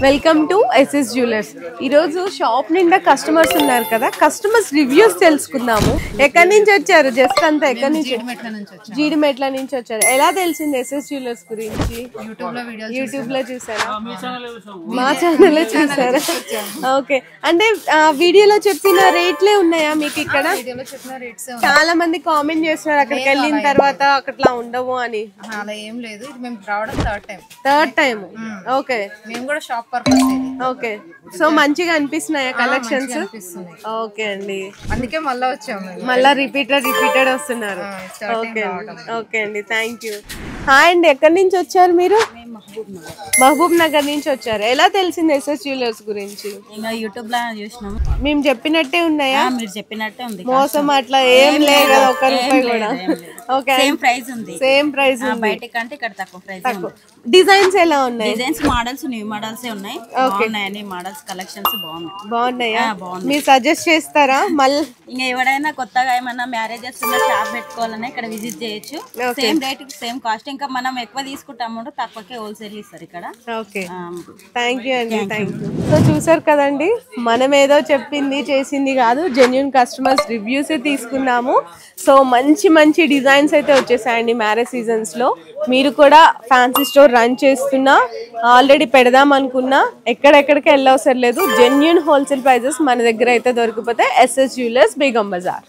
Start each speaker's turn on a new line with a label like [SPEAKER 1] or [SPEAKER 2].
[SPEAKER 1] Welcome to SS jewellers. ఈరోజు shop నిండా customers ఉన్నారు కదా, కస్టమర్స్ రివ్యూస్ తెలుసుకుందాము. ఎక్కడి నుంచి వచ్చారు? జస్ట్ అంతా ఎక్కడి నుంచి? జీడిమెట్ల నుంచి వచ్చారు. ఎలా తెలిసింది ఎస్ఎస్ జ్యువెలర్స్ గురించి? యూట్యూబ్ లో చూసారా? మా ఛానల్ చూసారా? ఓకే, అంటే వీడియోలో చెప్పిన రేట్లే ఉన్నాయా మీకు ఇక్కడ? చాలా మంది కామెంట్ చేస్తున్నారు అక్కడికి వెళ్ళిన తర్వాత అట్లా ఉండవు అని.
[SPEAKER 2] అలా ఏం లేదు, ఇది మేము రావడం
[SPEAKER 1] థర్డ్ టైం. ఓకే,
[SPEAKER 2] మేము కూడా షాప్ పర్పస్.
[SPEAKER 1] ఓకే, సో మంచిగా అనిపిస్తున్నాయా కలెక్షన్స్? ఓకే అండి,
[SPEAKER 2] అందుకే మళ్ళీ వచ్చాము.
[SPEAKER 1] మళ్ళా రిపీటెడ్ వస్తున్నారు. ఓకే ఓకే అండి, థ్యాంక్ యూ. హాయ్ అండి, ఎక్కడి నుంచి వచ్చారు మీరు? మహబూబ్ నగర్ నుంచి వచ్చారు. ఎలా తెలిసింది ఎస్ఎస్ జ్యువెలర్స్ గురించి?
[SPEAKER 3] యూట్యూబ్ లో చూసినాం.
[SPEAKER 1] మేము చెప్పినట్టే ఉన్నాయా?
[SPEAKER 3] మీరు చెప్పినట్టే ఉంది,
[SPEAKER 1] మోసం అట్లా ఏం లేదు కదా, ఒక్క రూపాయి కూడా. ఓకే,
[SPEAKER 3] సేమ్ ప్రైస్ ఉంది.
[SPEAKER 1] సేమ్ ప్రైస్
[SPEAKER 3] బయట కంటే ఇక్కడ తక్కువ ప్రైస్.
[SPEAKER 1] డిజైన్స్ ఎలా ఉన్నాయి?
[SPEAKER 3] డిజైన్స్ మోడల్స్ న్యూ మోడల్స్ ఉన్నాయి. బాగున్నాయి మోడల్స్, కలెక్షన్స్
[SPEAKER 1] బాగున్నాయా? మీరు సజెస్ట్ చేస్తారా? మళ్ళీ
[SPEAKER 3] ఇంకా ఎవరైనా కొత్తగా ఏమన్నా మ్యారేజెస్ ఉన్న షాప్ పెట్టుకోవాలన్నా ఇక్కడ విజిట్ చేయొచ్చు. Same rate same cost. ఇంకా మనం ఎక్కువ తీసుకుంటాము, తక్కువకే హోల్సేల్ ఇస్తారు ఇక్కడ.
[SPEAKER 1] ఓకే, థ్యాంక్ యూ అండి, థ్యాంక్ యూ. సో చూసారు కదండి, మనం ఏదో చెప్పింది చేసింది కాదు, జెన్యూన్ కస్టమర్స్ రివ్యూస్ తీసుకున్నాము. సో మంచి మంచి డిజైన్స్ అయితే వచ్చేసాయండి మ్యారేజ్ సీజన్స్ లో. మీరు కూడా ఫ్యాన్సీ స్టోర్ రన్ చేస్తున్నా, ఆల్రెడీ పెడదాం అనుకున్నా, ఎక్కడెక్కడికి వెళ్ళవసరం లేదు. జెన్యూన్ హోల్సేల్ ప్రైజెస్ మన దగ్గర అయితే దొరికిపోతాయి. SS jewellers, Begum Bazar.